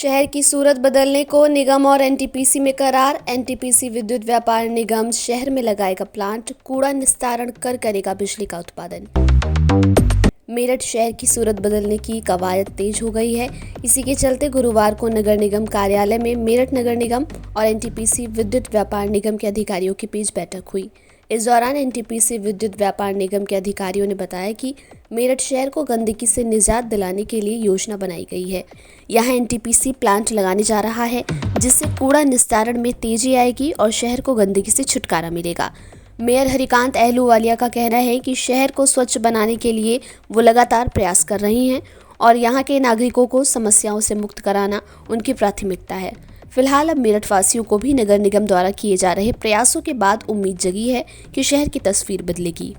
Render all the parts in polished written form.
शहर की सूरत बदलने को निगम और एनटीपीसी में करार। एनटीपीसी विद्युत व्यापार निगम शहर में लगाएगा प्लांट, कूड़ा निस्तारण कर करेगा बिजली का उत्पादन। मेरठ शहर की सूरत बदलने की कवायद तेज हो गई है। इसी के चलते गुरुवार को नगर निगम कार्यालय में मेरठ नगर निगम और एनटीपीसी विद्युत व्यापार निगम के अधिकारियों के बीच बैठक हुई। इस दौरान एनटीपीसी विद्युत व्यापार निगम के अधिकारियों ने बताया कि मेरठ शहर को गंदगी से निजात दिलाने के लिए योजना बनाई गई है। यहाँ एनटीपीसी प्लांट लगाने जा रहा है, जिससे कूड़ा निस्तारण में तेजी आएगी और शहर को गंदगी से छुटकारा मिलेगा। मेयर हरिकांत अहलूवालिया का कहना है कि शहर को स्वच्छ बनाने के लिए वो लगातार प्रयास कर रही हैं और यहाँ के नागरिकों को समस्याओं से मुक्त कराना उनकी प्राथमिकता है। फिलहाल अब मेरठ वासियों को भी नगर निगम द्वारा किए जा रहे प्रयासों के बाद उम्मीद जगी है कि शहर की तस्वीर बदलेगी।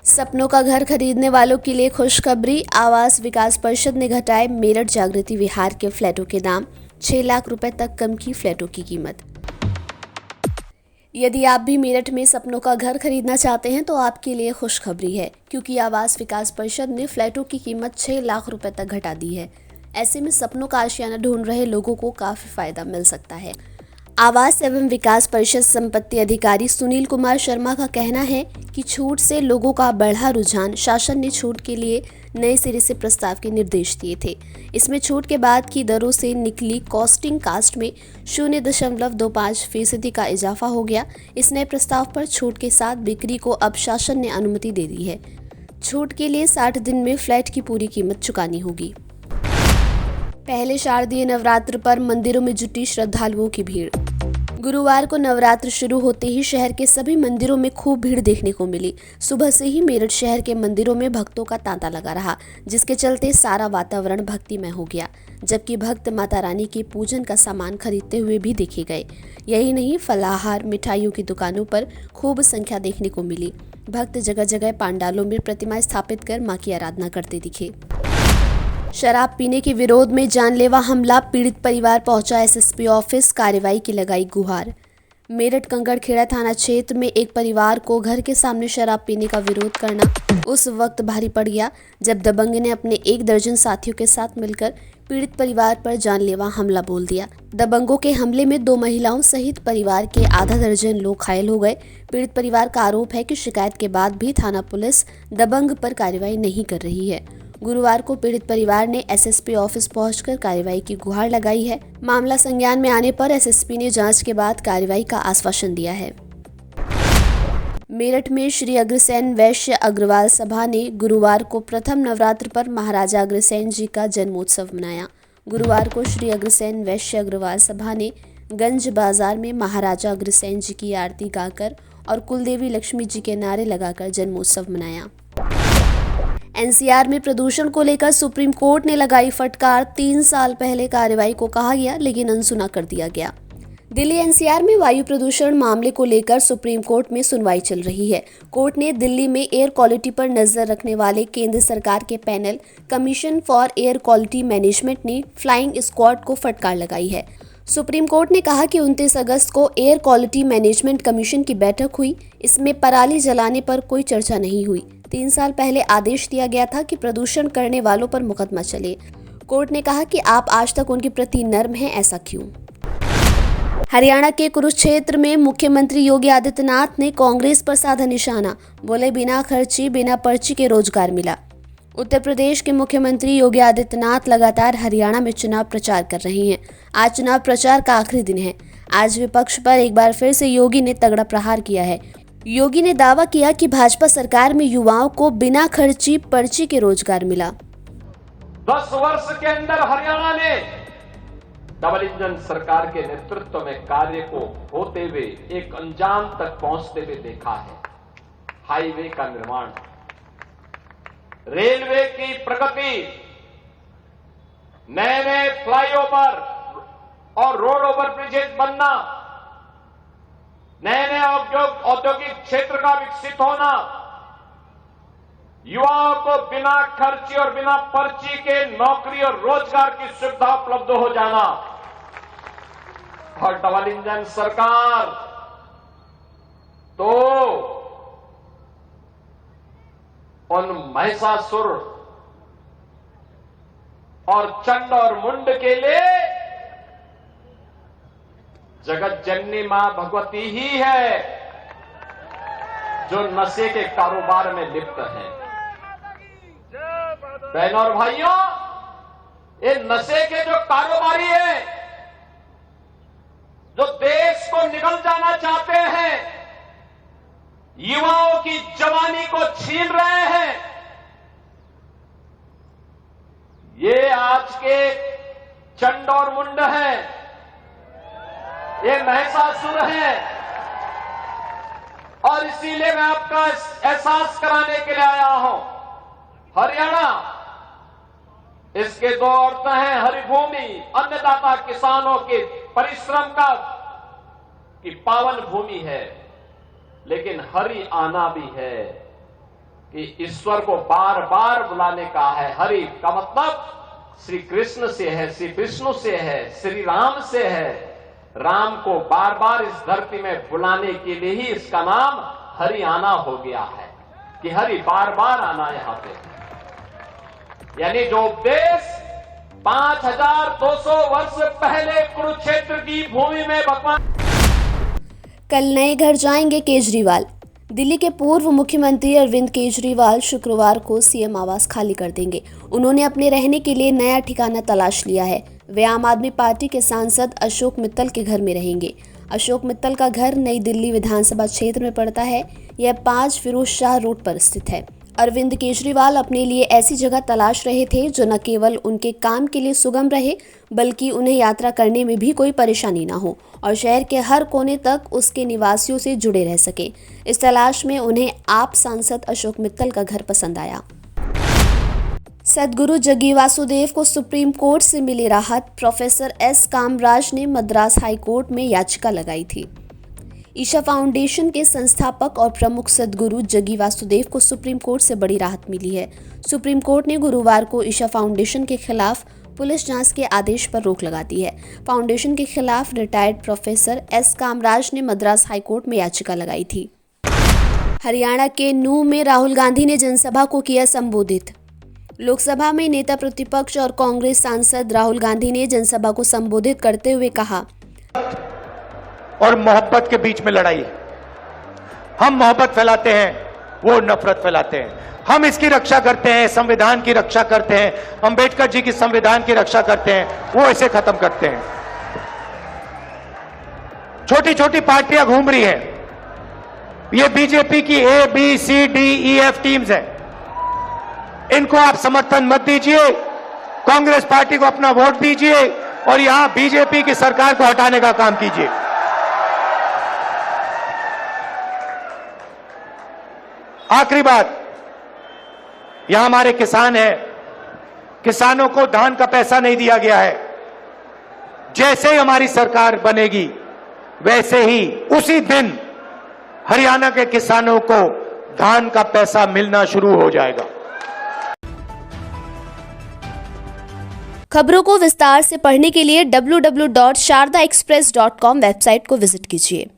सपनों का घर खरीदने वालों के लिए खुशखबरी। आवास विकास परिषद ने घटाए मेरठ जागृति विहार के फ्लैटों के दाम। 6 लाख रुपए तक कम की फ्लैटों की कीमत। यदि आप भी मेरठ में सपनों का घर खरीदना चाहते हैं तो आपके लिए खुशखबरी है, क्योंकि आवास विकास परिषद ने फ्लैटों की कीमत 6 लाख रुपए तक घटा दी है। ऐसे में सपनों का आशियाना ढूंढ रहे लोगों को काफी फायदा मिल सकता है। आवास एवं विकास परिषद संपत्ति अधिकारी सुनील कुमार शर्मा का कहना है कि छूट से लोगों का बढ़ा रुझान। शासन ने छूट के लिए नए सिरे से प्रस्ताव के निर्देश दिए थे। इसमें छूट के बाद की दरों से निकली कॉस्टिंग कास्ट में 0.25% का इजाफा हो गया। इस नए प्रस्ताव पर छूट के साथ बिक्री को अब शासन ने अनुमति दे दी है। छूट के लिए 60 दिन में फ्लैट की पूरी कीमत चुकानी होगी। पहले शारदीय नवरात्र पर मंदिरों में जुटी श्रद्धालुओं की भीड़। गुरुवार को नवरात्र शुरू होते ही शहर के सभी मंदिरों में खूब भीड़ देखने को मिली। सुबह से ही मेरठ शहर के मंदिरों में भक्तों का तांता लगा रहा, जिसके चलते सारा वातावरण भक्तिमय हो गया। जबकि भक्त माता रानी के पूजन का सामान खरीदते हुए भी देखे गए। यही नहीं, फलाहार मिठाइयों की दुकानों पर खूब संख्या देखने को मिली। भक्त जगह जगह पंडालों में प्रतिमा स्थापित कर मां की आराधना करते दिखे। शराब पीने के विरोध में जानलेवा हमला, पीड़ित परिवार पहुंचा एसएसपी ऑफिस, कार्रवाई की लगाई गुहार। मेरठ कंकड़खेड़ा थाना क्षेत्र में एक परिवार को घर के सामने शराब पीने का विरोध करना उस वक्त भारी पड़ गया जब दबंग ने अपने 1 दर्जन साथियों के साथ मिलकर पीड़ित परिवार पर जानलेवा हमला बोल दिया। दबंगों के हमले में 2 महिलाओं सहित परिवार के आधा दर्जन लोग घायल हो गए। पीड़ित परिवार का आरोप है कि शिकायत के बाद भी थाना पुलिस दबंग पर कार्रवाई नहीं कर रही है। गुरुवार को पीड़ित परिवार ने एसएसपी ऑफिस पहुंचकर कार्रवाई की गुहार लगाई है। मामला संज्ञान में आने पर एसएसपी ने जांच के बाद कार्रवाई का आश्वासन दिया है। मेरठ में श्री अग्रसेन वैश्य अग्रवाल सभा ने गुरुवार को प्रथम नवरात्र पर महाराजा अग्रसेन जी का जन्मोत्सव मनाया। गुरुवार को श्री अग्रसेन वैश्य अग्रवाल सभा ने गंज बाजार में महाराजा अग्रसेन जी की आरती गाकर और कुलदेवी लक्ष्मी जी के नारे लगाकर जन्मोत्सव मनाया। एनसीआर में प्रदूषण को लेकर सुप्रीम कोर्ट ने लगाई फटकार। 3 साल पहले कार्रवाई को कहा गया, लेकिन अनसुना कर दिया गया। दिल्ली एनसीआर में वायु प्रदूषण मामले को लेकर सुप्रीम कोर्ट में सुनवाई चल रही है। कोर्ट ने दिल्ली में एयर क्वालिटी पर नजर रखने वाले केंद्र सरकार के panel commission for air quality management ने फ्लाइंग स्क्वाड को फटकार लगाई है। सुप्रीम कोर्ट ने कहा कि 29 अगस्त को एयर क्वालिटी मैनेजमेंट कमीशन की बैठक हुई। इसमें पराली जलाने पर कोई चर्चा नहीं हुई। 3 साल पहले आदेश दिया गया था कि प्रदूषण करने वालों पर मुकदमा चले। कोर्ट ने कहा कि आप आज तक उनके प्रति नर्म हैं, ऐसा क्यों? हरियाणा के कुरुक्षेत्र में मुख्यमंत्री योगी आदित्यनाथ ने कांग्रेस पर साधा निशाना। बोले, बिना खर्ची बिना पर्ची के रोजगार मिला। उत्तर प्रदेश के मुख्यमंत्री योगी आदित्यनाथ लगातार हरियाणा में चुनाव प्रचार कर रहे हैं। आज चुनाव प्रचार का आखिरी दिन है। आज विपक्ष पर एक बार फिर से योगी ने तगड़ा प्रहार किया है। योगी ने दावा किया कि भाजपा सरकार में युवाओं को बिना खर्ची पर्ची के रोजगार मिला। 10 वर्ष के अंदर हरियाणा ने डबल इंजन सरकार के नेतृत्व में कार्य को होते हुए एक अंजाम तक पहुंचते हुए देखा है। हाईवे का निर्माण, रेलवे की प्रगति, नए नए फ्लाईओवर और रोड ओवर ब्रिजेज बनना, नए नए औद्योगिक क्षेत्र का विकसित होना, युवाओं को बिना खर्ची और बिना पर्ची के नौकरी और रोजगार की सुविधा उपलब्ध हो जाना, और डबल इंजन सरकार तो उन महिषासुर और चंड और मुंड के लिए जगत जननी मां भगवती ही है जो नशे के कारोबार में लिप्त है। बहनों और भाइयों, ये नशे के जो कारोबारी हैं, जो देश को निगल जाना चाहते हैं, युवाओं की जवानी को छीन रहे हैं, ये आज के चंड और मुंड हैं, ये महिषासुर हैं। और इसीलिए मैं आपका एहसास कराने के लिए आया हूं। हरियाणा, इसके दो औरतें हैं, हरिभूमि, अन्नदाता किसानों के परिश्रम की पावन भूमि है, लेकिन हरि आना भी है कि ईश्वर को बार बार बुलाने का है। हरि का मतलब श्री कृष्ण से है, श्री विष्णु से है, श्री राम से है। राम को बार बार इस धरती में बुलाने के लिए ही इसका नाम हरि आना हो गया है कि हरि बार बार आना यहां पे। यानी जो उपदेश 5200 वर्ष पहले कुरुक्षेत्र की भूमि में भगवान। कल नए घर जाएंगे केजरीवाल। दिल्ली के पूर्व मुख्यमंत्री अरविंद केजरीवाल शुक्रवार को सीएम आवास खाली कर देंगे। उन्होंने अपने रहने के लिए नया ठिकाना तलाश लिया है। वे आम आदमी पार्टी के सांसद अशोक मित्तल के घर में रहेंगे। अशोक मित्तल का घर नई दिल्ली विधानसभा क्षेत्र में पड़ता है। यह 5 फिरोज शाह रोड पर स्थित है। अरविंद केजरीवाल अपने लिए ऐसी जगह तलाश रहे थे जो न केवल उनके काम के लिए सुगम रहे, बल्कि उन्हें यात्रा करने में भी कोई परेशानी न हो और शहर के हर कोने तक उसके निवासियों से जुड़े रह सके। इस तलाश में उन्हें आप सांसद अशोक मित्तल का घर पसंद आया। सद्गुरु जग्गी वासुदेव को सुप्रीम कोर्ट से मिली राहत। प्रोफेसर एस कामराज ने मद्रास हाई कोर्ट में याचिका लगाई थी। ईशा फाउंडेशन के संस्थापक और प्रमुख सद्गुरु जग्गी वासुदेव को सुप्रीम कोर्ट से बड़ी राहत मिली है। सुप्रीम कोर्ट ने गुरुवार को ईशा फाउंडेशन के खिलाफ पुलिस जांच के आदेश पर रोक लगा दी है। फाउंडेशन के खिलाफ रिटायर्ड प्रोफेसर एस कामराज ने मद्रास हाई कोर्ट में याचिका लगाई थी। हरियाणा के नूंह में राहुल गांधी ने जनसभा को किया संबोधित। लोकसभा में नेता प्रतिपक्ष और कांग्रेस सांसद राहुल गांधी ने जनसभा को संबोधित करते हुए कहा, और मोहब्बत के बीच में लड़ाई है। हम मोहब्बत फैलाते हैं, वो नफरत फैलाते हैं। हम इसकी रक्षा करते हैं, संविधान की रक्षा करते हैं, अंबेडकर जी की संविधान की रक्षा करते हैं, वो इसे खत्म करते हैं। छोटी छोटी पार्टियां घूम रही हैं, ये बीजेपी की ABCDEF टीम्स हैं। इनको आप समर्थन मत दीजिए, कांग्रेस पार्टी को अपना वोट दीजिए और यहां बीजेपी की सरकार को हटाने का काम कीजिए। आखिरी बात, यहां हमारे किसान हैं, किसानों को धान का पैसा नहीं दिया गया है। जैसे ही हमारी सरकार बनेगी, वैसे ही उसी दिन हरियाणा के किसानों को धान का पैसा मिलना शुरू हो जाएगा। खबरों को विस्तार से पढ़ने के लिए www.shardaexpress.com वेबसाइट को विजिट कीजिए।